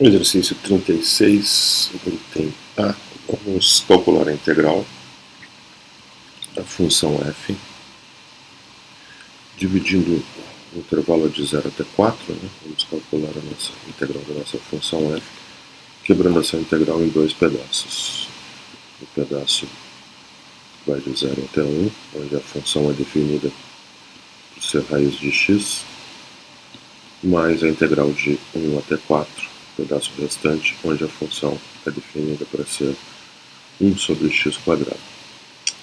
Exercício 36, item A. Vamos calcular a integral da função f, dividindo o intervalo de 0 até 4, né? Vamos calcular a nossa integral da nossa função f, quebrando essa integral em dois pedaços. O pedaço vai de 0 até 1, onde a função é definida por ser raiz de x, mais a integral de 1 até 4, o pedaço restante, onde a função é definida para ser 1 sobre x quadrado.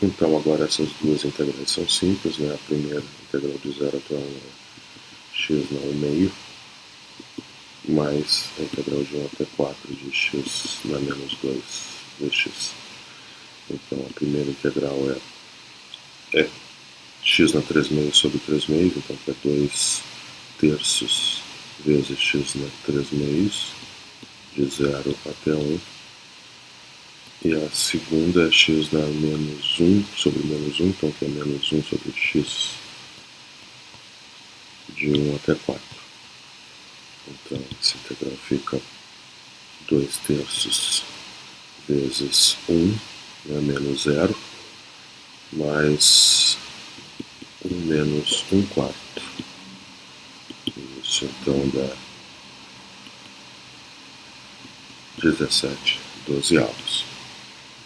Então agora essas duas integrais são simples, né? A primeira integral de 0 até 1 é x na 1 meio, mais a integral de 1 até 4 de x na menos 2 dx. Então a primeira integral é x na 3 meios sobre 3 meios, então que é 2 terços vezes x na 3 meios, de 0 até 1. E a segunda é x na menos 1 sobre menos 1, então que é menos 1 sobre x de 1 até 4. Então essa integral fica 2 terços vezes 1, né, menos 0, mais 1 menos 1 quarto. Isso então dá 17 dozeavos.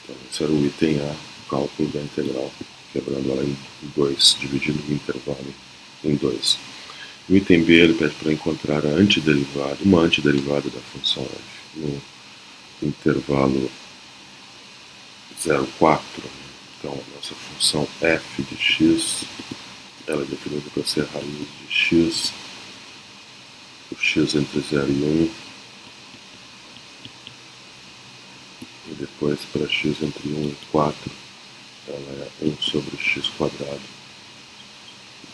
Então esse era o item A, o cálculo da integral, quebrando ela em 2, dividindo o intervalo em 2. No item B ele pede para encontrar a antiderivada, uma antiderivada da função f no intervalo 0, 4. Então a nossa função f de x, ela é definida para ser raiz de x, o x entre 0 e 1, e depois para x entre 1 e 4, ela é 1 sobre x quadrado.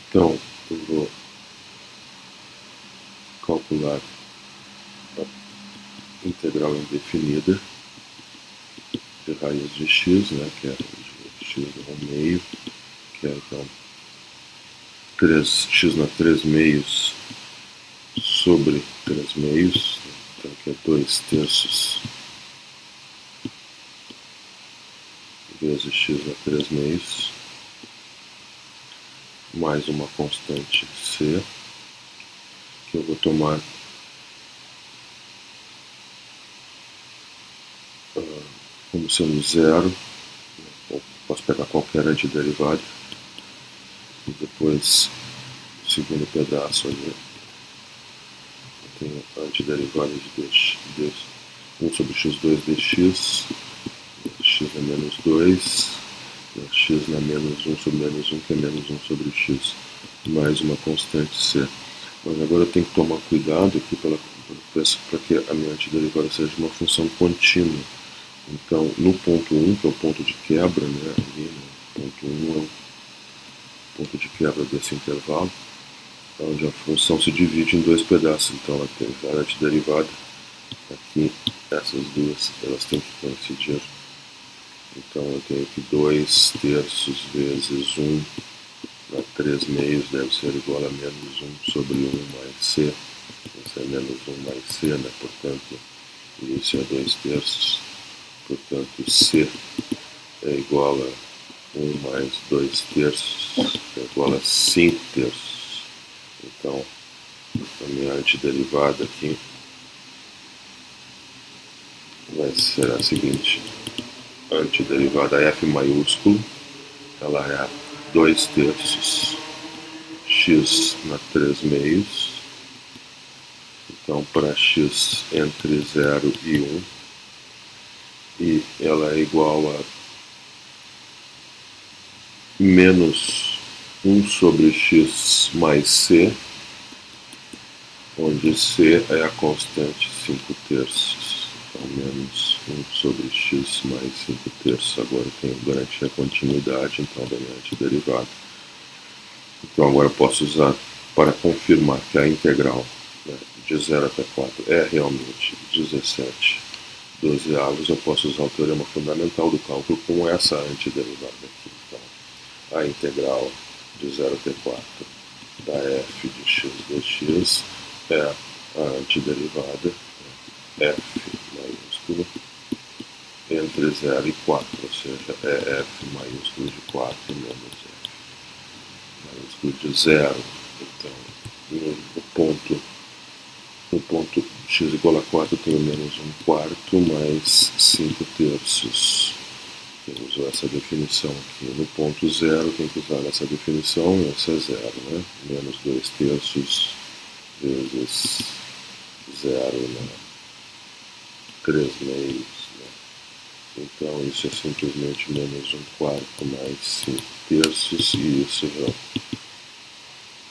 Então eu vou calcular a integral indefinida de raiz de x, né, que é de x ao meio, que é então x na 3 meios sobre 3 meios, então que é 2 terços vezes x na 3 meios, mais uma constante c, que eu vou tomar como sendo zero. Eu posso pegar qualquer antiderivada, e depois o segundo pedaço ali eu tenho a antiderivada de 1 sobre x2 dx, x na menos 2, x na menos 1 sobre menos 1, que é menos 1 sobre x, mais uma constante c. Mas agora eu tenho que tomar cuidado aqui para que a minha antiderivada seja uma função contínua. Então, no ponto 1, que é o ponto de quebra, né, ali, né, ponto 1 é o ponto de quebra desse intervalo, onde a função se divide em dois pedaços. Então, ela tem a antiderivada aqui, essas duas, elas têm que coincidir. Então, eu tenho que 2 terços vezes 1 na 3 meios deve ser igual a menos 1 sobre 1 mais c. Isso é menos 1 mais c, né? Portanto, isso é 2 terços. Portanto, c é igual a 1 mais 2 terços, que é igual a 5 terços. Então, a minha antiderivada aqui vai ser a seguinte: a antiderivada f maiúsculo, ela é 2 terços x na 3 meios. Então, para x entre 0 e 1, e ela é igual a menos 1 sobre x mais c, onde c é a constante 5 terços. Então, menos 1 sobre x mais 5 terços. Agora eu tenho que garantir a continuidade, então, da minha antiderivada. Então, agora eu posso usar para confirmar que a integral, né, de 0 até 4 é realmente 17 dozeavos. Eu posso usar o teorema fundamental do cálculo com essa antiderivada aqui. Então, a integral de 0 até 4 da f de x dx é a antiderivada, né, f maiúsculo entre 0 e 4, ou seja, é f maiúsculo de 4 menos f maiúsculo de 0. Então, no ponto x igual a 4 eu tenho menos 1 quarto mais 5 terços. Eu uso essa definição aqui. No ponto 0 tem que usar essa definição, essa é 0, né? Menos 2 terços vezes 0, né? 3 meios, né? Então isso é simplesmente menos 1 quarto mais 5 terços, e isso já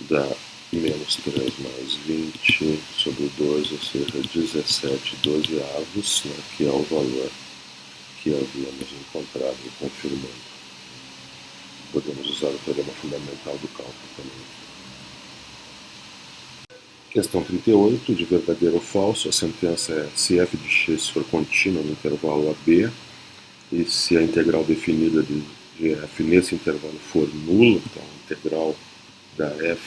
dá menos 3 mais 20 sobre 12, ou seja, 17 dozeavos, né? Que é o valor que havíamos encontrado e confirmando. Podemos usar o teorema fundamental do cálculo também. Questão 38, de verdadeiro ou falso, a sentença é: se f de x for contínua no intervalo AB, e se a integral definida de f nesse intervalo for nula, então a integral da f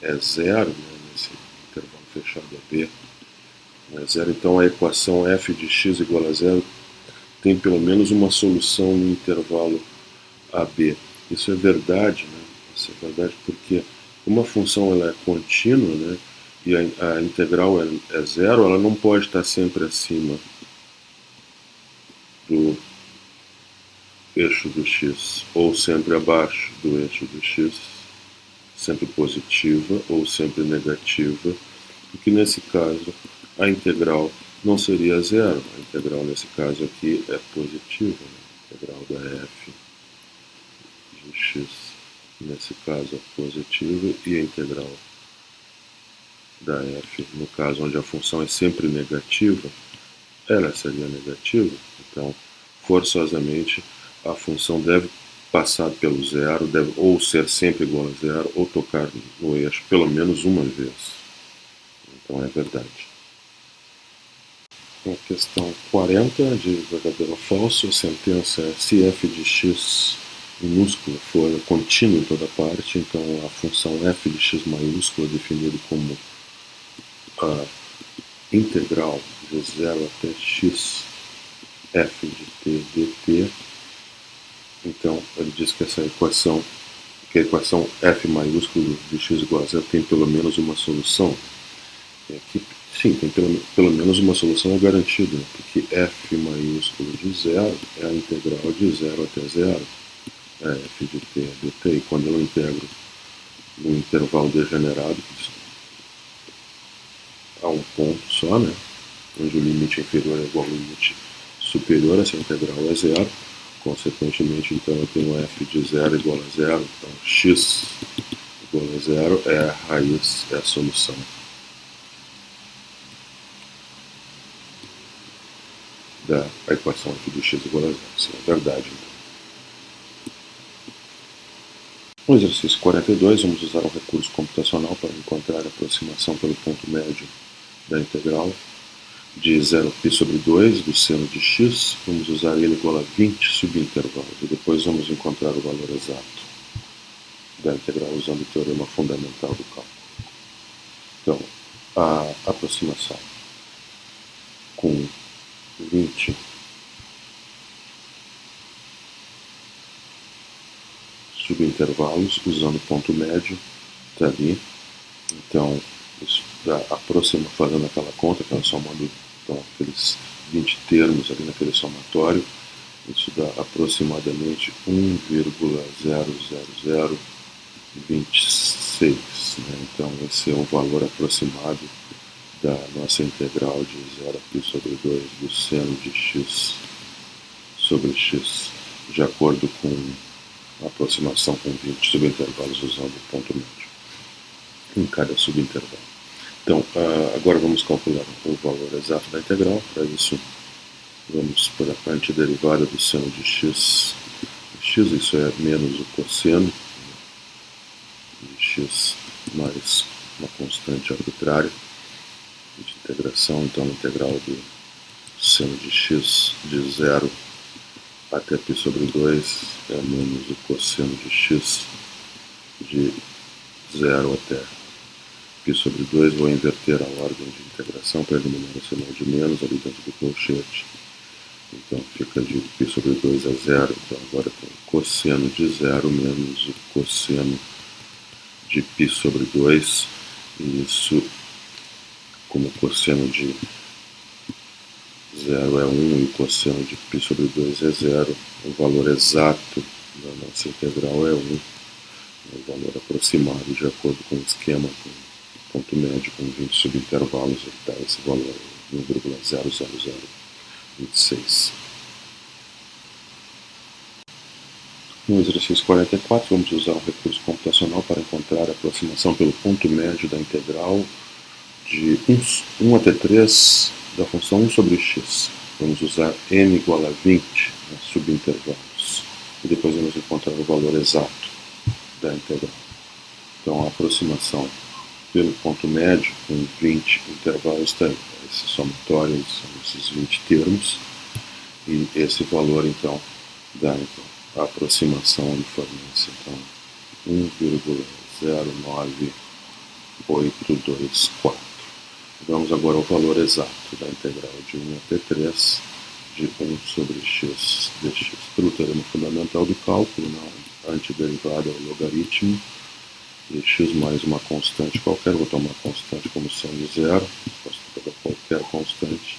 é zero, né, nesse intervalo fechado AB é zero, então a equação f de x igual a zero tem pelo menos uma solução no intervalo AB. Isso é verdade, né? Isso é verdade porque uma função ela é contínua, né? E a integral é zero, ela não pode estar sempre acima do eixo do x, ou sempre abaixo do eixo do x, sempre positiva ou sempre negativa, porque nesse caso a integral não seria zero. A integral nesse caso aqui é positiva, né? A integral da f de x nesse caso é positiva, e a integral da f, no caso onde a função é sempre negativa, ela seria negativa. Então, forçosamente, a função deve passar pelo zero, deve ou ser sempre igual a zero, ou tocar no eixo pelo menos uma vez. Então, é verdade. A questão 40, de verdadeiro ou falso, a sentença é: se f de x minúsculo for contínuo em toda parte, então a função f de x maiúsculo é definida como a integral de 0 até x f de t dt. Então ele diz que essa equação, que a equação f maiúsculo de x igual a zero tem pelo menos uma solução. E aqui, sim, tem pelo menos uma solução é garantida, porque f maiúsculo de zero é a integral de 0 até 0, é f de t dt, e quando eu integro no intervalo degenerado, a um ponto só, né, onde o limite inferior é igual ao limite superior, essa integral é zero. Consequentemente, então, eu tenho f de 0 igual a zero, então x igual a zero é a raiz, é a solução da equação f de x igual a zero. Isso é verdade. No exercício 42, vamos usar um recurso computacional para encontrar a aproximação pelo ponto médio da integral de 0π sobre 2 do seno de x. Vamos usar ele igual a 20 subintervalos, e depois vamos encontrar o valor exato da integral usando o teorema fundamental do cálculo. Então, a aproximação com 20 subintervalos, usando o ponto médio, está ali. Então, isso dá fazendo aquela conta, que nós somando então, aqueles 20 termos ali naquele somatório, isso dá aproximadamente 1,00026. Né? Então, esse é o valor aproximado da nossa integral de 0π sobre 2 do seno de x sobre x, de acordo com a aproximação com 20 subintervalos usando o ponto médio em cada subintervalo. Então, agora vamos calcular o valor exato da integral. Para isso, vamos por a antiderivada do seno de x. Isso é menos o cosseno de x mais uma constante arbitrária de integração. Então, a integral do seno de x de 0 até π sobre 2 é menos o cosseno de x de 0 até π sobre 2, vou inverter a ordem de integração para eliminar o sinal de menos ali dentro do colchete. Então fica de π sobre 2 a 0, então agora tem o cosseno de 0 menos o cosseno de π sobre 2, e isso, como o cosseno de 0 é 1 e o cosseno de π sobre 2 é 0, o valor exato da nossa integral é 1, o valor aproximado de acordo com o esquema, com ponto médio com 20 subintervalos, ele dá esse valor 1,00026. No exercício 44, vamos usar um recurso computacional para encontrar a aproximação pelo ponto médio da integral de 1 até 3 da função 1 sobre x. Vamos usar n igual a 20 subintervalos. E depois vamos encontrar o valor exato da integral. Então, a aproximação pelo ponto médio com 20 intervalos está aí. Esses somatórios são esses 20 termos. E esse valor, então, dá a aproximação onde fornece, então, 1,09824. Vamos agora ao valor exato da integral de 1 até 3 de 1 sobre x dx. Pelo teorema fundamental do cálculo, na antiderivada ao logaritmo, e x mais uma constante qualquer, vou tomar constante como sendo zero, posso pegar qualquer constante,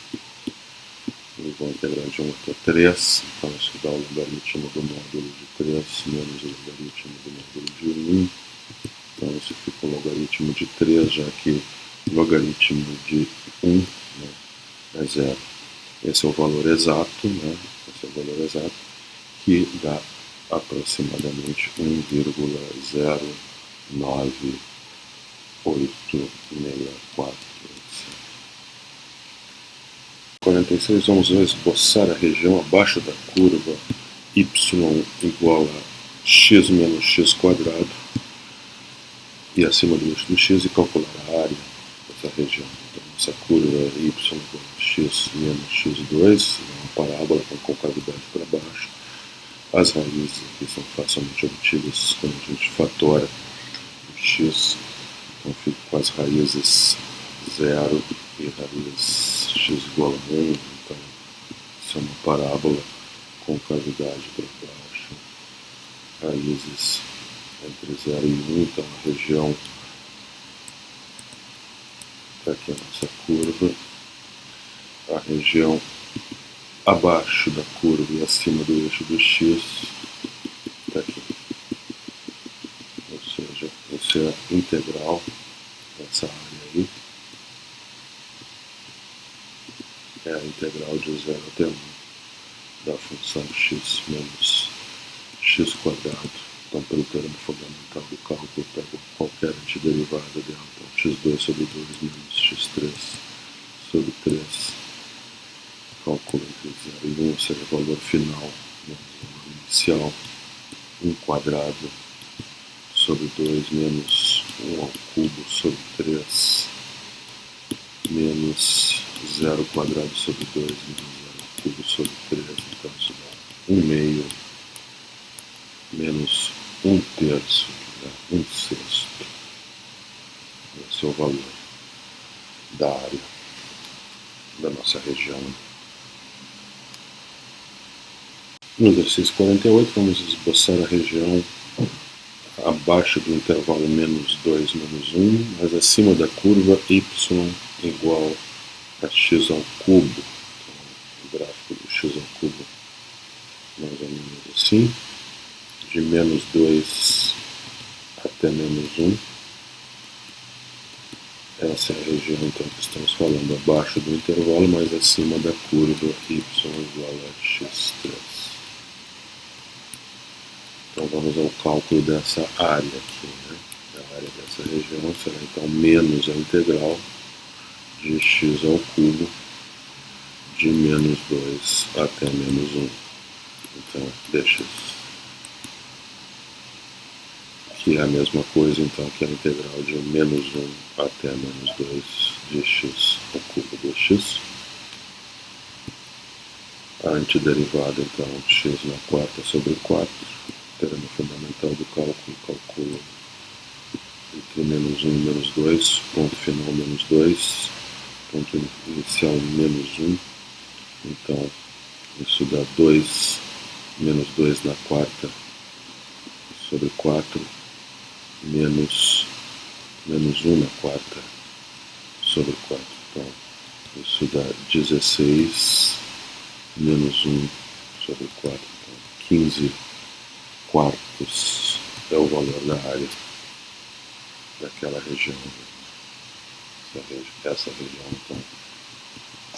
e vou integrar de 1 até 3, então isso dá o logaritmo do módulo de 3 menos o logaritmo do módulo de 1, então isso fica o logaritmo de 3, já que o logaritmo de 1, né, é 0. Esse é o valor exato, né, esse é o valor exato, que dá aproximadamente 1,984. 46, vamos esboçar a região abaixo da curva y igual a x menos x quadrado e acima do eixo do x e calcular a área dessa região. Então, essa curva é y igual a x menos x2, uma parábola com concavidade para baixo. As raízes aqui são facilmente obtidas quando a gente fatora o x, então fico com as raízes 0 e raiz x igual a 1, então isso é uma parábola com concavidade para baixo, raízes entre 0 e 1, então a região, está aqui a nossa curva, a região abaixo da curva e acima do eixo do x, está aqui, ou seja, essa é a integral dessa área aí, é a integral de 0 até 1 da função x menos x quadrado. Então, pelo teorema fundamental do cálculo, pego qualquer antiderivada dela. Então, x2 sobre 2 menos x3 sobre 3. Calculo entre 0 e 1, ou seja, o valor final menos o valor inicial. 1 quadrado sobre 2 menos 1 ao cubo sobre 3 menos 0 quadrado sobre 2 menos 0 ao cubo sobre 3. Então, isso dá 1 meio menos 1 terço, que dá 1 sexto. Esse é o valor da área da nossa região. No exercício 48, vamos esboçar a região abaixo do intervalo menos 2 menos 1, mas acima da curva y igual a x ao cubo. Então, o gráfico do x ao cubo mais ou menos assim, de menos 2 até menos 1. Essa é a região então que estamos falando, abaixo do intervalo, mas acima da curva y igual a x3. Então vamos ao cálculo dessa área aqui, né? A área dessa região será então menos a integral de x ao cubo de menos 2 até menos 1. Então, dx. Que é a mesma coisa, então, que a integral de menos 1 até menos 2 de x ao cubo dx. A antiderivada, então, de x na quarta sobre 4. Teorema fundamental do cálculo, calculo entre menos 1 e menos 2, ponto final menos 2, ponto inicial menos 1. Então, isso dá 2 menos 2 na quarta sobre 4, menos 1 na quarta sobre 4. Então, isso dá 16 menos 1 sobre 4. Então, 15 quartos é o valor da área daquela região. Essa região, então,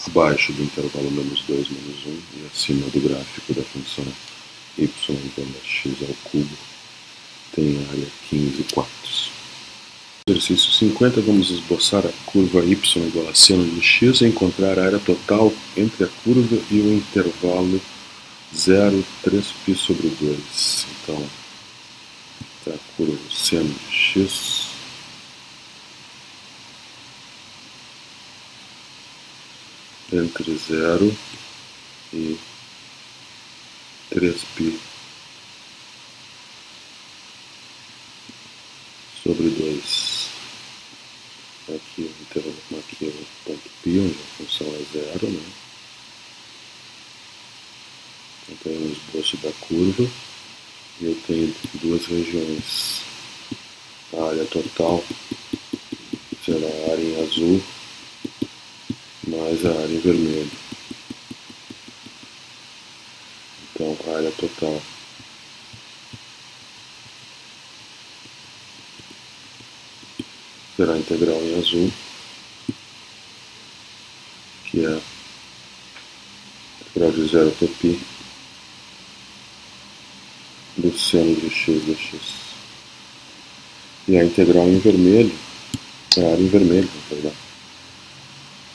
abaixo do intervalo menos 2, menos 1 e acima do gráfico da função y igual a x ao cubo, tem área 15 quartos. Exercício 50, vamos esboçar a curva y igual a seno de x e encontrar a área total entre a curva e o intervalo 0, 3π sobre 2. Então, a curva seno de x entre 0 e 3π sobre 2. Aqui é o ponto π, onde a função é 0, né? Então, tenho um esboço da curva e eu tenho duas regiões. A área total será a área em azul mais a área em vermelho. Então, a área total será a integral em azul, que é a integral de 0 até π do seno de x dx. E a integral em vermelho é a área em vermelho, na verdade.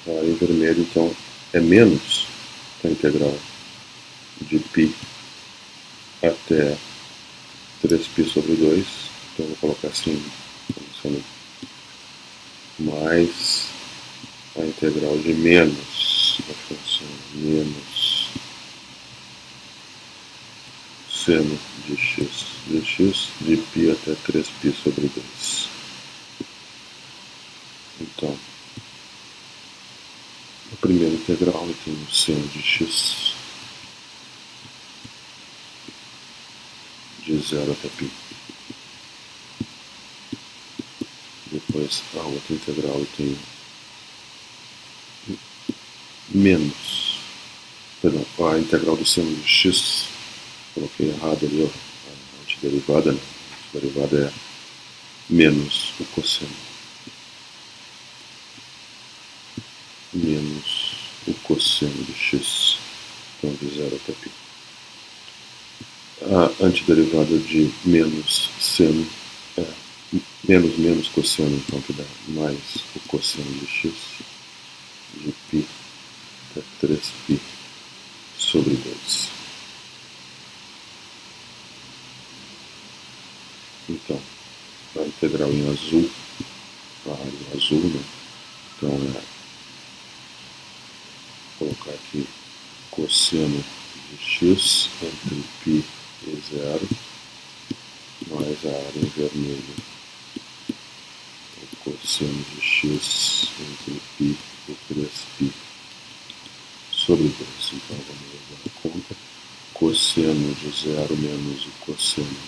A área em vermelho, então, é menos a integral de π até 3π sobre 2. Então, vou colocar assim, sendo mais a integral de menos da função menos seno de x dx de π até 3π sobre 2. Então, a primeira integral eu tenho seno de x de 0 até π. Depois, a outra integral eu tenho menos, perdão, a integral do seno de x, coloquei errado ali, ó, a antiderivada, né? A antiderivada é menos o cosseno. Menos o cosseno de x, então de 0 até π. A antiderivada de menos seno é menos cosseno, então que dá mais o cosseno de x de π até 3π sobre 2. Então, a integral em azul, a área em azul, né? Então é colocar aqui cosseno de x entre π e 0 mais a área em vermelho, o cosseno de x entre π e 3π sobre 2. Então vamos levar a conta cosseno de 0 menos o cosseno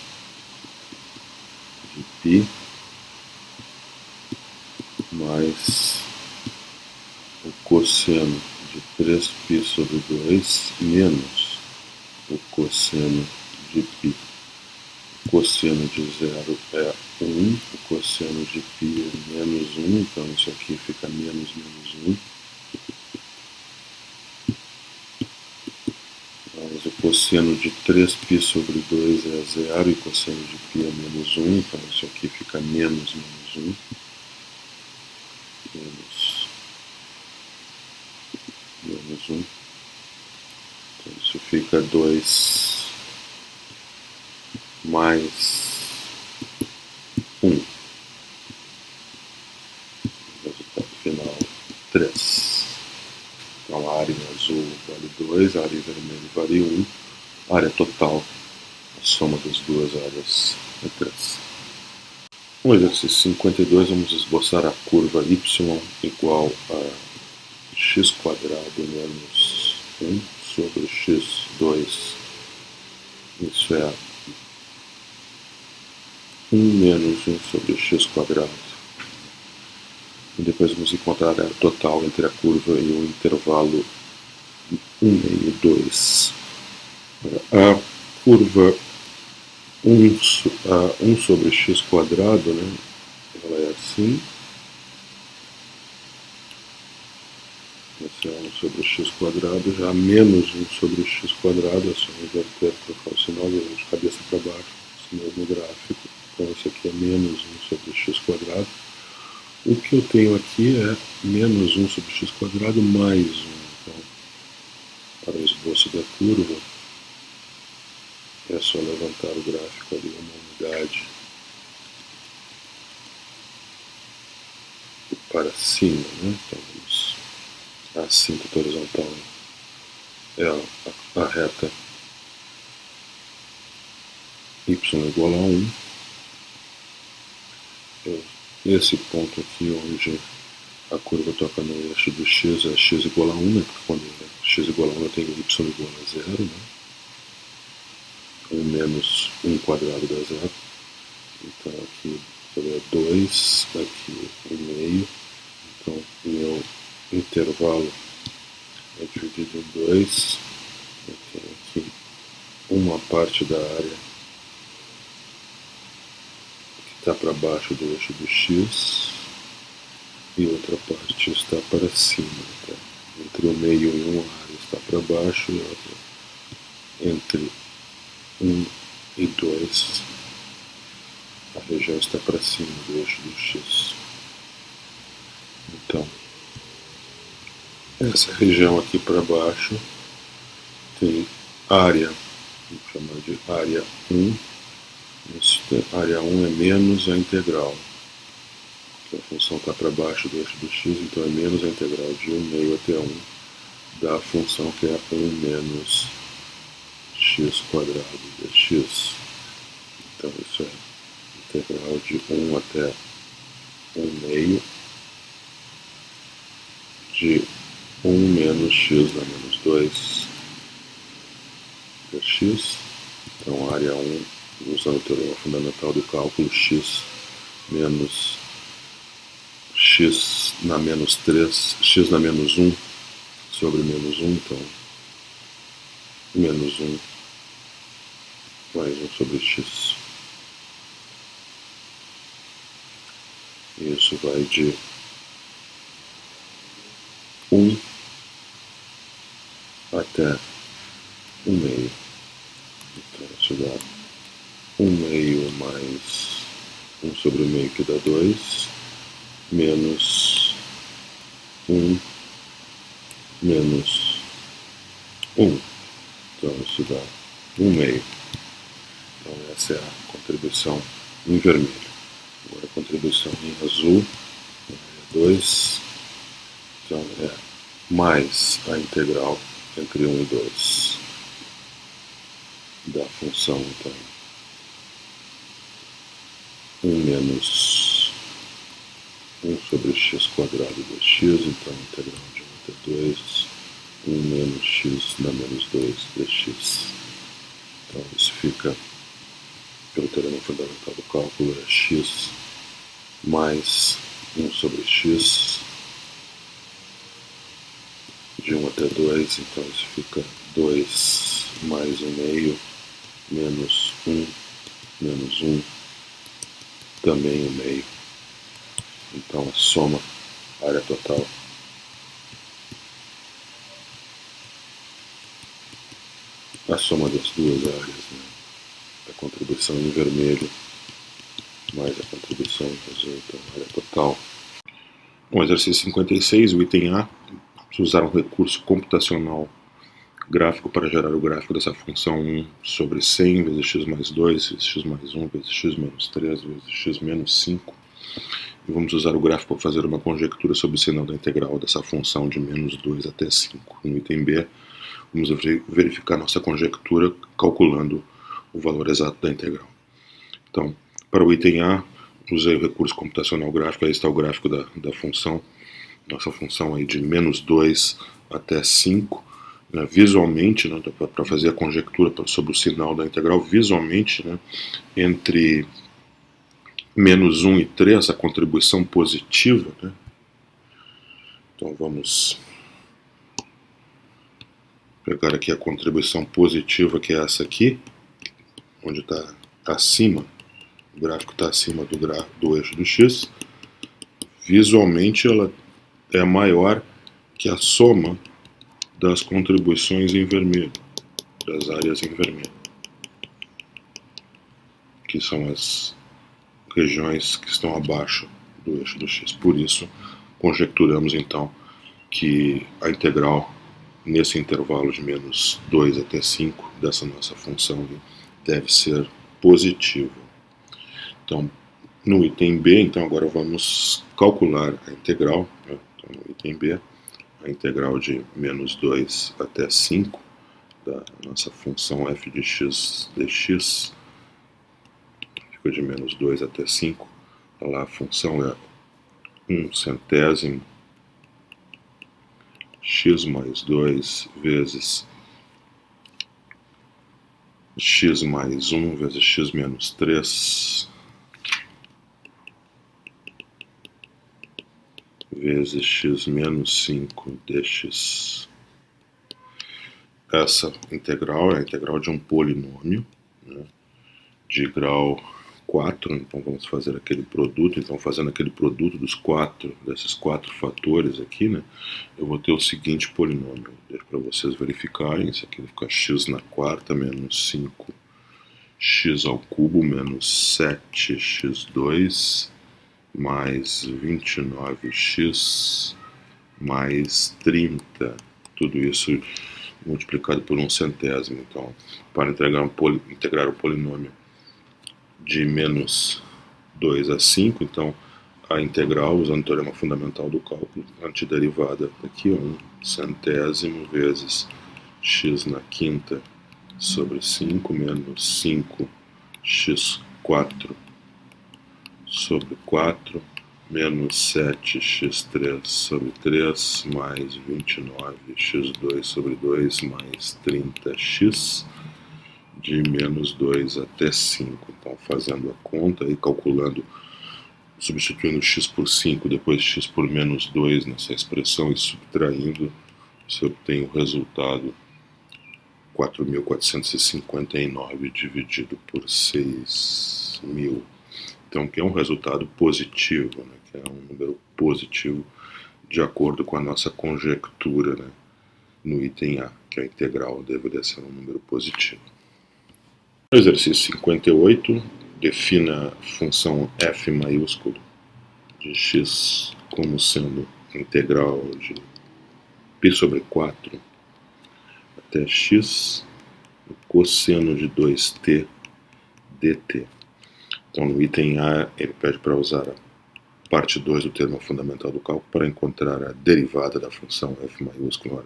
de π mais o cosseno de 3π sobre 2 menos o cosseno de π. O cosseno de 0 é 1, o cosseno de π é menos 1, então isso aqui fica menos 1. Mas o cosseno de 3π sobre 2 é 0 e o cosseno de π é menos 1, então isso aqui fica menos 1. Menos 1. Então isso fica 2 mais 1. Resultado final 3. Então a área em azul vale 2, a área em vermelho vale 1. A área total, a soma das duas áreas é 3. No exercício 52, vamos esboçar a curva y igual a x quadrado menos 1 sobre x2. Isso é 1 menos 1 sobre x quadrado. E depois vamos encontrar a área total entre a curva e o intervalo 1 meio 2. A curva 1 sobre x quadrado, né? Ela é assim. Esse é 1 sobre x quadrado, já menos 1 sobre x quadrado, é só inverter, trocar o sinal de cabeça para baixo, esse mesmo gráfico. Então esse aqui é menos 1 sobre x quadrado. O que eu tenho aqui é menos 1 sobre x quadrado mais 1. Então, para o esboço da curva, é só levantar o gráfico ali uma unidade para cima, né? Então vamos, a cinta horizontal é a reta y igual a 1. Esse ponto aqui onde a curva toca no eixo do x é x igual a 1, né? Porque quando é x igual a 1 eu tenho y igual a 0, né? 1 menos 1 quadrado dá 0. Então aqui é 2, aqui 1 meio. Então meu intervalo é dividido em 2. Eu tenho aqui uma parte da área que está para baixo do eixo do x e outra parte está para cima. Tá? Entre o meio e 1 a área está para baixo e a outra entre 1 e 2 a região está para cima do eixo do x. Então, essa região aqui para baixo tem área, vamos chamar de área 1. Área 1 é menos a integral, porque a função está para baixo do eixo do x, então é menos a integral de 1 meio até 1 da função que é 1 menos x quadrado dx. Então isso é integral de 1 até 1 meio de 1 menos x na menos 2 dx. Então área 1, usando o teorema fundamental do cálculo, x menos x na menos 3, x na menos 1 sobre menos 1, então menos 1 mais 1 sobre x. E isso vai de 1 até 1 meio. Então isso dá 1 meio mais 1 sobre o meio, que dá 2, menos 1 menos 1. Então isso dá 1 meio. Então essa é a contribuição em vermelho. Agora a contribuição em azul é 2. Então é mais a integral entre 1 e 2 da função, então 1 menos 1 sobre x quadrado dx, então integral de 1 até 2, 1 menos x na menos 2 dx. Então isso fica, pelo teorema fundamental do cálculo, é x mais 1 sobre x de 1 até 2, então isso fica 2 mais 1 meio menos 1 menos 1 também 1 meio. Então a soma, a área total, a soma das duas áreas, né? A contribuição em vermelho mais a contribuição em azul, então a área total. No exercício 56, o item A, vamos usar um recurso computacional gráfico para gerar o gráfico dessa função 1 sobre 100 vezes x mais 2 vezes x mais 1 vezes x menos 3 vezes x menos 5. E vamos usar o gráfico para fazer uma conjectura sobre o sinal da integral dessa função de menos 2 até 5. No item B, vamos verificar nossa conjectura calculando o valor exato da integral. Então, para o item A, usei o recurso computacional gráfico. Aí está o gráfico da função, nossa função aí de menos 2 até 5. Né, visualmente, né, para fazer a conjectura sobre o sinal da integral, visualmente, né, entre menos 1 e 3, a contribuição positiva, né? Então vamos pegar aqui a contribuição positiva, que é essa aqui, onde está acima, o gráfico está acima do eixo do x. Visualmente ela é maior que a soma das contribuições em vermelho, das áreas em vermelho, que são as regiões que estão abaixo do eixo do x. Por isso, conjecturamos então que a integral nesse intervalo de menos 2 até 5 dessa nossa função deve ser positiva. Então, no item B, então agora vamos calcular a integral, né? Então, no item B, a integral de menos 2 até 5 da nossa função f de x dx, fica de menos 2 até 5, lá a função é 1/100 x mais 2 vezes x mais 1 vezes x menos 3 vezes x menos 5 dx. Essa integral é a integral de um polinômio, né, de grau 4, então vamos fazer aquele produto. Então, fazendo aquele produto desses quatro fatores aqui, né, eu vou ter o seguinte polinômio. Deixa para vocês verificarem. Isso aqui vai ficar x na quarta menos 5x ao cubo menos 7x2 mais 29x mais 30. Tudo isso multiplicado por 1/100. Então, para integrar o polinômio de menos 2 a 5, então a integral, usando o teorema fundamental do cálculo, antiderivada aqui, 1/100 vezes x na quinta sobre 5 menos 5x4 sobre 4 menos 7x3 sobre 3 mais 29x2 sobre 2 mais 30x de menos 2 até 5. Então, fazendo a conta e calculando, substituindo x por 5, depois x por menos 2 nessa expressão e subtraindo, você obtém o resultado 4.459 dividido por 6.000. Então, que é um resultado positivo, né? Que é um número positivo de acordo com a nossa conjectura, né? No item A, que a integral deveria ser um número positivo. No exercício 58, defina a função f maiúsculo de x como sendo integral de π sobre 4 até x, o cosseno de 2t dt. Então, no item A, ele pede para usar a parte 2 do termo fundamental do cálculo para encontrar a derivada da função f maiúsculo.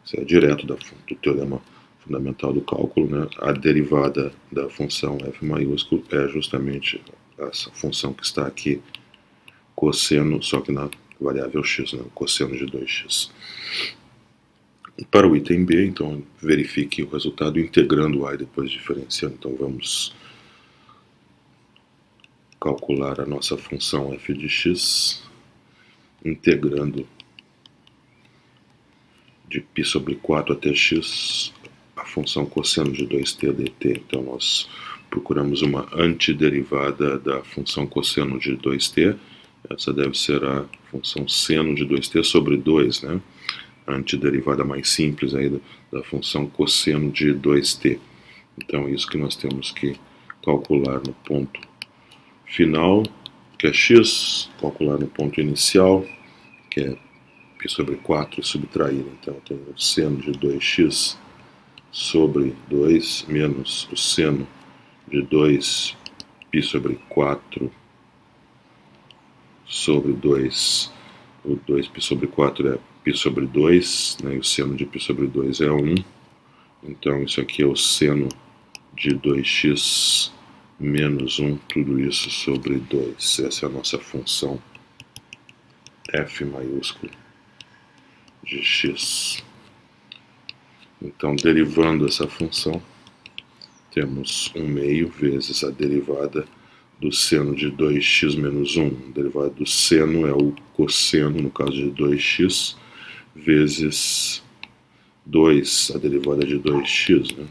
Isso é direto do teorema fundamental do cálculo, né? A derivada da função f maiúsculo é justamente essa função que está aqui, cosseno, só que na variável x, né? O cosseno de 2x. Para o item B, então, verifique o resultado integrando a e depois diferenciando. Então, vamos calcular a nossa função f de x, integrando de π sobre 4 até x a função cosseno de 2t dt. Então, nós procuramos uma antiderivada da função cosseno de 2t. Essa deve ser a função seno de 2t sobre 2, né? A antiderivada mais simples aí da função cosseno de 2t. Então, isso que nós temos que calcular no ponto final, que é x, calcular no ponto inicial, que é π sobre 4, e subtrair. Então, eu tenho o seno de 2x sobre 2 menos o seno de 2π sobre 4 sobre 2. O 2π sobre 4 é π sobre 2, né, e o seno de π sobre 2 é 1. Então, isso aqui é o seno de 2x menos 1, tudo isso sobre 2. Essa é a nossa função f maiúsculo de x. Então, derivando essa função, temos 1 meio vezes a derivada do seno de 2x menos 1. A derivada do seno é o cosseno, no caso de 2x, vezes 2, a derivada de 2x, né?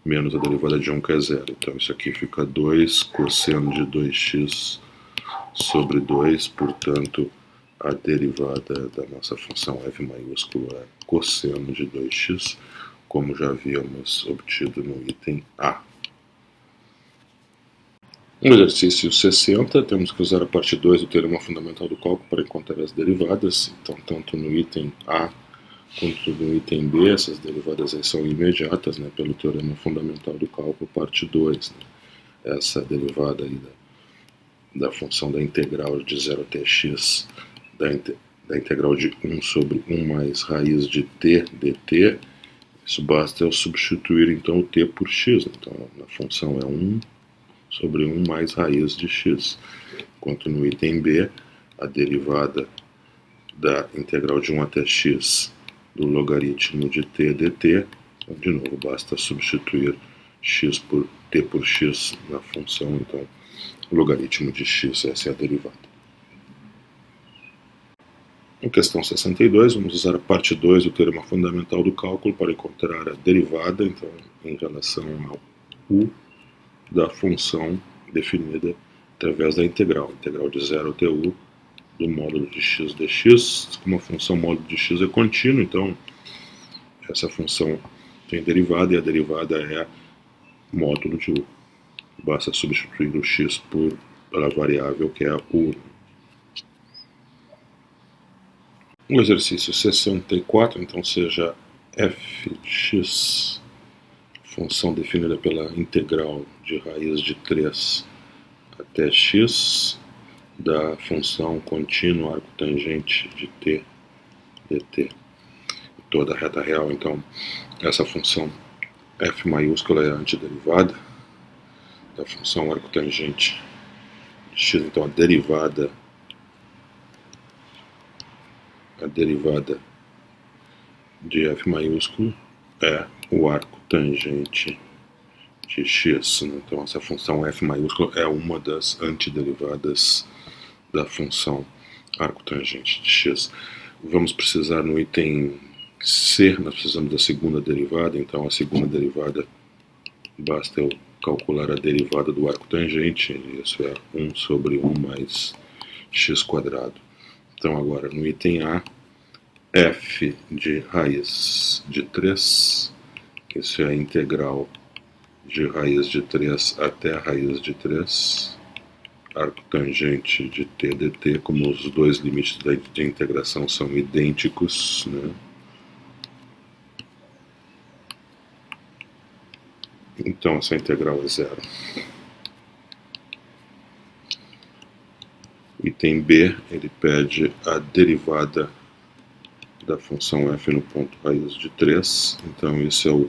Menos a derivada de 1, que é 0. Então, isso aqui fica 2 cosseno de 2x sobre 2, portanto, a derivada da nossa função f maiúsculo é cosseno de 2x, como já havíamos obtido no item A. No exercício 60, temos que usar a parte 2 do teorema fundamental do cálculo para encontrar as derivadas. Então, tanto no item A quanto no item B, essas derivadas aí são imediatas, né, pelo teorema fundamental do cálculo, parte 2. Né? Essa derivada aí da função da integral de 0 até x, da integral de 1 sobre 1 mais raiz de t dt, isso basta eu substituir então o t por x. Então, a função é 1 sobre 1 mais raiz de x. Enquanto no item B, a derivada da integral de 1 até x do logaritmo de t dt, então, de novo, basta substituir x por t por x na função, então, logaritmo de x, essa é a derivada. Em questão 62, vamos usar a parte 2 do teorema fundamental do cálculo para encontrar a derivada, então, em relação ao u da função definida através da integral de 0 até u do módulo de x dx. Como a função módulo de x é contínua, então essa função tem derivada e a derivada é módulo de u. Basta substituir o x pela variável que é a u. O exercício 64, então, seja f de x, função definida pela integral de raiz de 3 até x, da função contínua arcotangente de t dt, toda a reta real. Então, essa função f maiúscula é a antiderivada da função arcotangente de x. Então, a derivada de f maiúsculo é o arco tangente de x. Né? Então, essa função f maiúsculo é uma das antiderivadas da função arco tangente de x. Vamos precisar no item C, nós precisamos da segunda derivada. Então, a segunda derivada, basta eu calcular a derivada do arco tangente, isso é 1 sobre 1 mais x quadrado. Então, agora, no item A, f de raiz de 3, isso é a integral de raiz de 3 até a raiz de 3, arco tangente de t dt, como os dois limites de integração são idênticos, né? Então, essa integral é zero. Item B, ele pede a derivada da função f no ponto raiz de 3. Então, isso é o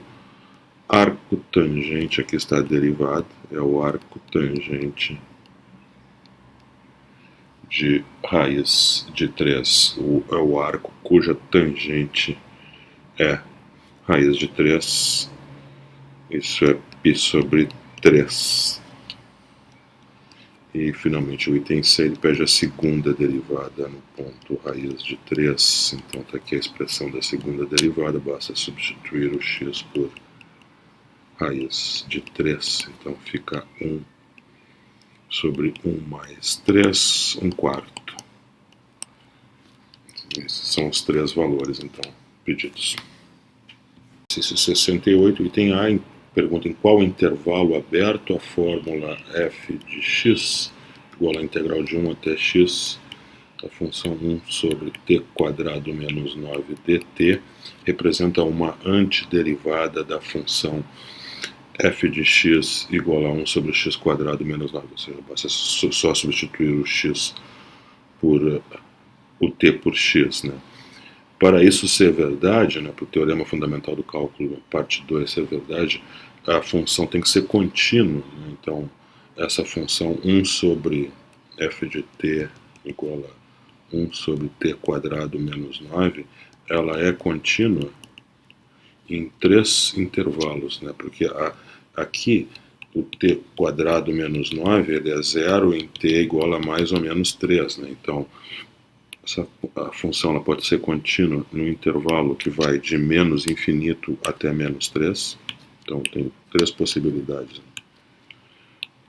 arco tangente, aqui está a derivada, é o arco tangente de raiz de 3. É o arco cuja tangente é raiz de 3. Isso é π sobre 3. E, finalmente, o item C, ele pede a segunda derivada no ponto raiz de 3. Então, está aqui a expressão da segunda derivada. Basta substituir o x por raiz de 3. Então, fica 1 sobre 1 mais 3, 1/4. Esses são os três valores, então, pedidos. Exercício 68, item A, pergunta em qual intervalo aberto a fórmula f de x igual à integral de 1 até x da função 1 sobre t quadrado menos 9 dt representa uma antiderivada da função f de x igual a 1 sobre x quadrado menos 9. Ou seja, basta só substituir o x por o t por x, né? Para isso ser verdade, né, para o teorema fundamental do cálculo, parte 2 ser verdade, a função tem que ser contínua, né? Então, essa função 1 sobre f de t igual a 1 sobre t quadrado menos 9, ela é contínua em 3 intervalos, né? Porque aqui o t quadrado menos 9 ele é 0 em t igual a mais ou menos 3, né? Então, a função ela pode ser contínua no intervalo que vai de menos infinito até menos 3. Então, tem 3 possibilidades.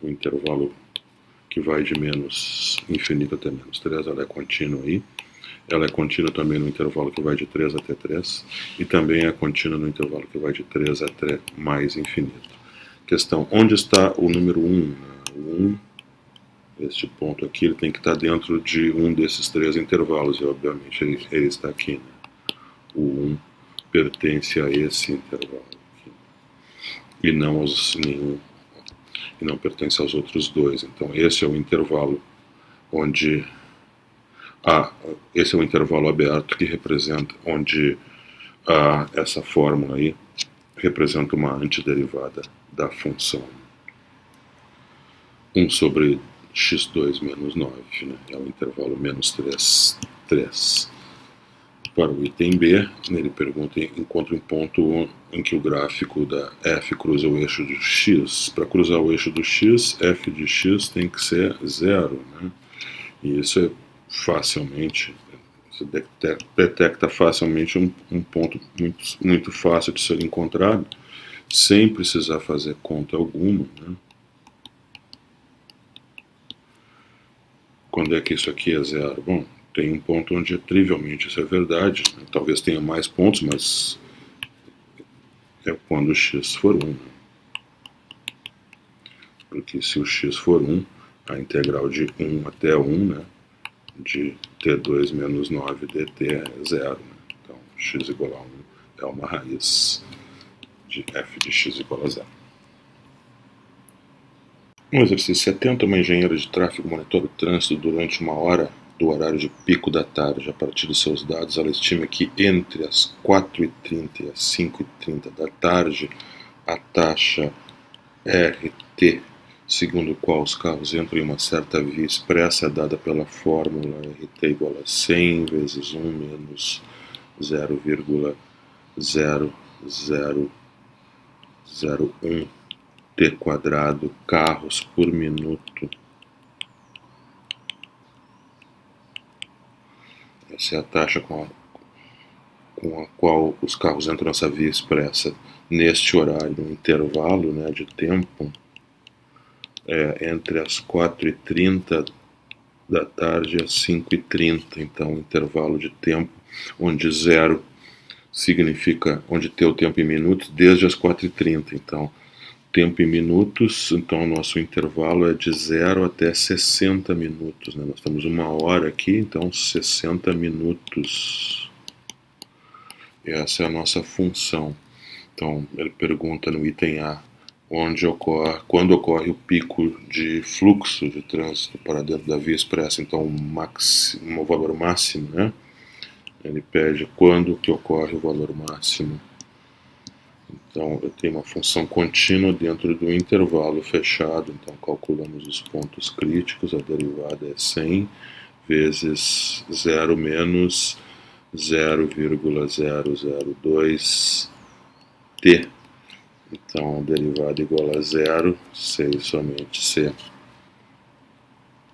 O intervalo que vai de menos infinito até menos 3, ela é contínua aí. Ela é contínua também no intervalo que vai de 3 até 3. E também é contínua no intervalo que vai de 3 até mais infinito. Questão, onde está o número 1? O 1, este ponto aqui, ele tem que estar dentro de um desses 3 intervalos. E, obviamente, ele está aqui, né? O 1 pertence a esse intervalo aqui. E não pertence aos outros 2. Então, esse é o intervalo onde esse é o intervalo aberto que representa onde essa fórmula aí representa uma antiderivada da função 1 sobre x2 menos 9, né? É o intervalo menos 3, 3. Para o item B, ele pergunta, encontre um ponto em que o gráfico da f cruza o eixo de x. Para cruzar o eixo do x, f de x tem que ser 0, né? E isso é facilmente, você detecta facilmente um ponto muito fácil de ser encontrado, sem precisar fazer conta alguma, né? Quando é que isso aqui é 0? Bom, tem um ponto onde trivialmente isso é verdade, né? Talvez tenha mais pontos, mas é quando o x for 1. Né? Porque se o x for 1, a integral de 1 até 1, né, de t2 menos 9 dt é 0. Né? Então, x igual a 1 é uma raiz de f de x igual a 0. No exercício 70, uma engenheira de tráfego monitora o trânsito durante uma hora do horário de pico da tarde. A partir de seus dados, ela estima que entre as 4h30 e as 5h30 da tarde, a taxa RT, segundo a qual os carros entram em uma certa via expressa, dada pela fórmula RT igual a 100 vezes 1 menos 0,0001 t quadrado carros por minuto. Essa é a taxa com a qual os carros entram nessa via expressa neste horário, no intervalo, né, de tempo, entre as 4h30 da tarde e as 5h30. Então, intervalo de tempo onde 0 significa onde tem o tempo em minutos desde as 4h30. Então, tempo em minutos, então o nosso intervalo é de 0 até 60 minutos. Né? Nós temos uma hora aqui, então 60 minutos. E essa é a nossa função. Então, ele pergunta no item A, quando ocorre o pico de fluxo de trânsito para dentro da via expressa, então o valor máximo, né? Ele pede quando que ocorre o valor máximo. Então, eu tenho uma função contínua dentro do intervalo fechado, então calculamos os pontos críticos, a derivada é 100 vezes 0 menos 0,002 t. Então, a derivada igual a 0, C somente C,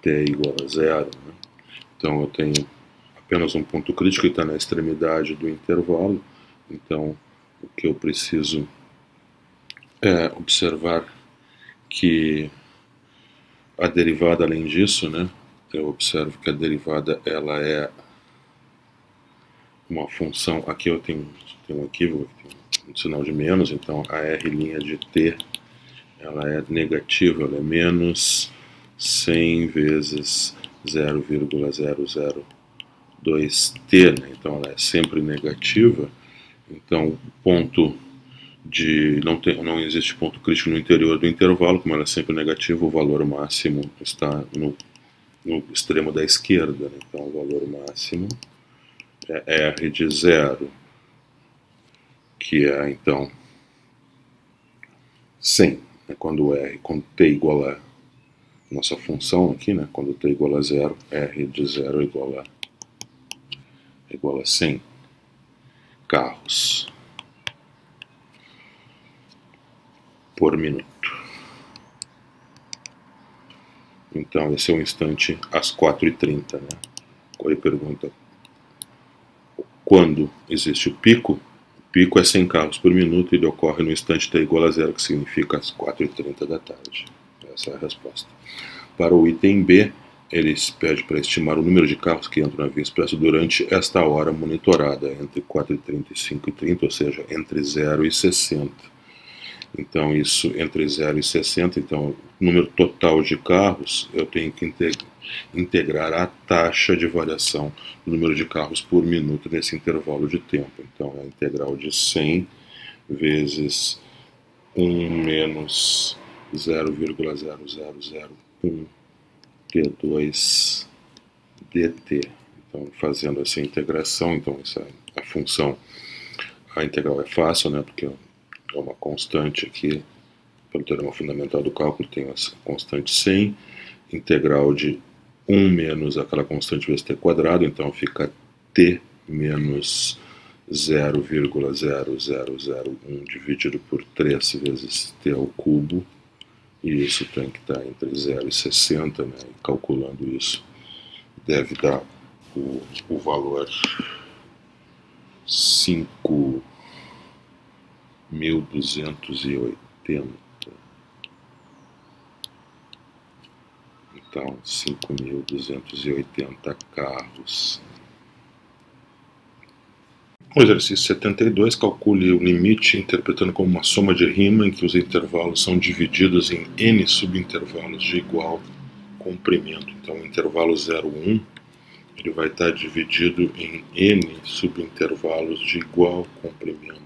t igual a 0. Né? Então, eu tenho apenas um ponto crítico que está na extremidade do intervalo, então o que eu preciso é observar que a derivada, além disso, né, eu observo que a derivada ela é uma função, aqui eu tenho um equívoco, tem um sinal de menos, então a r' de t ela é negativa, ela é menos 100 vezes 0,002t, né? Então ela é sempre negativa, então o ponto não existe ponto crítico no interior do intervalo, como ela é sempre negativa, o valor máximo está no extremo da esquerda, né? Então o valor máximo é R de 0, que é então 100, né? Quando t igual a nossa função aqui, né? Quando t igual a 0, r de 0 é igual a 100 carros por minuto. Então, esse é o instante às 4h30, né? Aí pergunta, quando existe o pico? O pico é 100 carros por minuto e ele ocorre no instante t igual a 0, que significa às 4h30 da tarde. Essa é a resposta. Para o item B, eles pedem para estimar o número de carros que entram na via expressa durante esta hora monitorada, entre 4h30 e 5h30, ou seja, entre 0 e 60. Então, isso entre 0 e 60, então, o número total de carros, eu tenho que integrar a taxa de variação do número de carros por minuto nesse intervalo de tempo. Então, é a integral de 100 vezes 1 menos 0,0001 d2 dt. Então, fazendo essa integração, então essa a função, a integral é fácil, né, porque é uma constante aqui, pelo teorema fundamental do cálculo, tem essa constante 100, integral de 1 menos aquela constante vezes t quadrado, então fica t menos 0,0001 dividido por 3 vezes t ao cubo, e isso tem que estar entre 0 e 60, né? E calculando isso, deve dar o valor 5.280. Então, 5.280 carros. O exercício 72, calcule o limite interpretando como uma soma de Riemann em que os intervalos são divididos em n subintervalos de igual comprimento. Então, o intervalo 0, 1, ele vai estar dividido em n subintervalos de igual comprimento.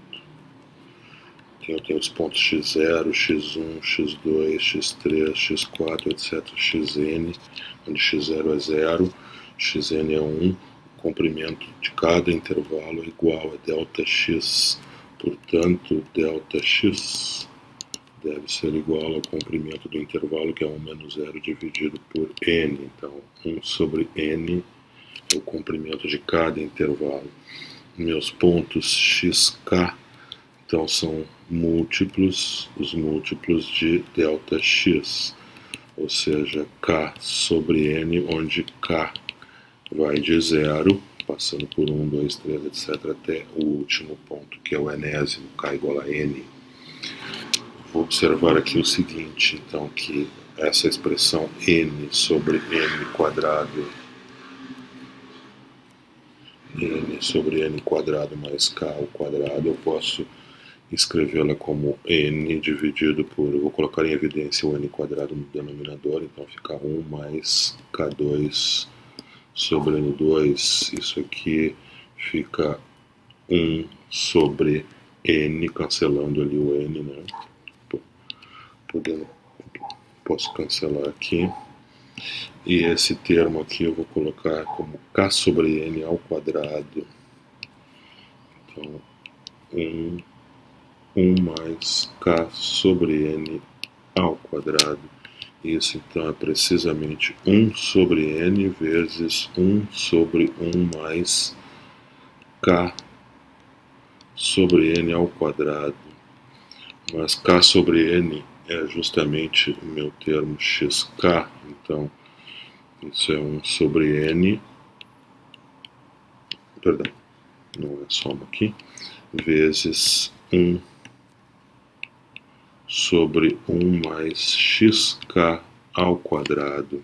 Então, eu tenho os pontos x0, x1, x2, x3, x4, etc. xn, onde x0 é 0, xn é 1. O comprimento de cada intervalo é igual a Δx. Portanto, Δx deve ser igual ao comprimento do intervalo, que é 1 menos 0 dividido por n. Então, 1 sobre n é o comprimento de cada intervalo. Meus pontos xk, então, são múltiplos, os múltiplos de Δx, ou seja, k sobre n, onde k vai de 0, passando por 1, 2, 3, etc., até o último ponto, que é o enésimo, k igual a n. Vou observar aqui o seguinte, então, que essa expressão n sobre n quadrado, n sobre n quadrado mais k ao quadrado, eu posso escrevê-la como n dividido por, eu vou colocar em evidência o n quadrado no denominador, então fica 1 mais k2 sobre n2, isso aqui fica 1 sobre n, cancelando ali o n, né? Posso cancelar aqui. E esse termo aqui eu vou colocar como k sobre n ao quadrado. Então, 1 mais k sobre n ao quadrado. Isso então é precisamente 1 sobre n vezes 1 sobre 1 mais k sobre n ao quadrado. Mas k sobre n é justamente o meu termo xk, então isso é 1 sobre n, perdão, não é soma aqui, vezes 1 sobre 1 mais xk ao quadrado.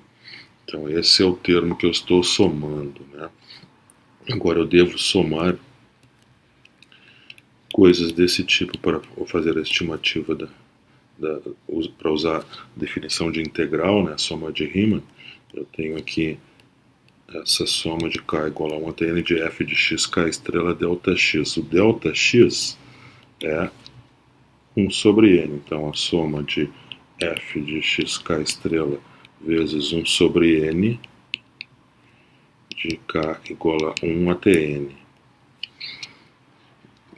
Então esse é o termo que eu estou somando, né? Agora eu devo somar coisas desse tipo para fazer a estimativa para usar a definição de integral, né, soma de Riemann. Eu tenho aqui essa soma de k igual a 1 até n de f de xk estrela Δx. O Δx é 1 sobre n, então a soma de f de xk estrela vezes 1 sobre n de k igual a 1 até n.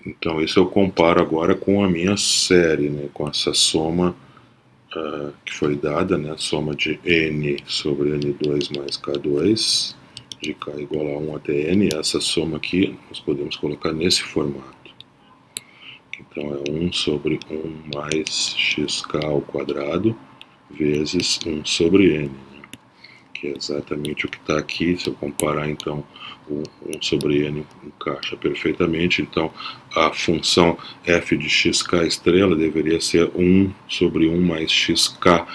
Então isso eu comparo agora com a minha série, né, com essa soma que foi dada, né, a soma de n sobre n2 mais k2, de k igual a 1 até n. Essa soma aqui nós podemos colocar nesse formato. Então é 1 sobre 1 mais xk ao quadrado vezes 1 sobre n, né, que é exatamente o que está aqui. Se eu comparar, então, o 1 sobre n encaixa perfeitamente. Então, a função f de xk estrela deveria ser 1 sobre 1 mais xk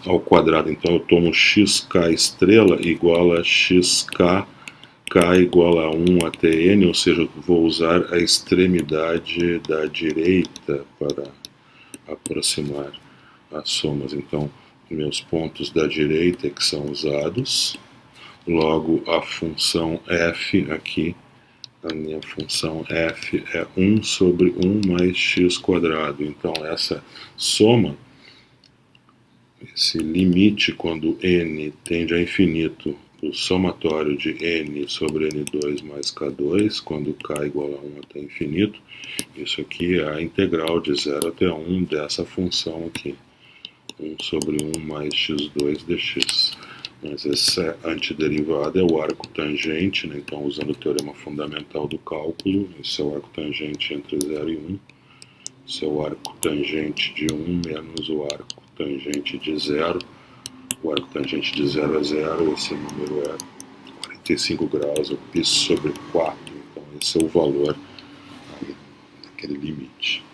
ao quadrado. Então, eu tomo xk estrela igual a xk, k igual a 1 até n, ou seja, vou usar a extremidade da direita para aproximar as somas. Então, meus pontos da direita que são usados, logo a função f aqui, a minha função f é 1 sobre 1 mais x quadrado. Então essa soma, esse limite quando n tende a infinito, o somatório de n sobre n2 mais k2, quando k igual a 1 até infinito, isso aqui é a integral de 0 até 1 dessa função aqui. 1 sobre 1 mais x2 dx. Mas essa antiderivada é o arco tangente, né? Então, usando o teorema fundamental do cálculo, esse é o arco tangente entre 0 e 1. Esse é o arco tangente de 1 menos o arco tangente de 0. O arco tangente de 0 é 0, esse número é 45 graus, eu π sobre 4. Então, esse é o valor daquele limite.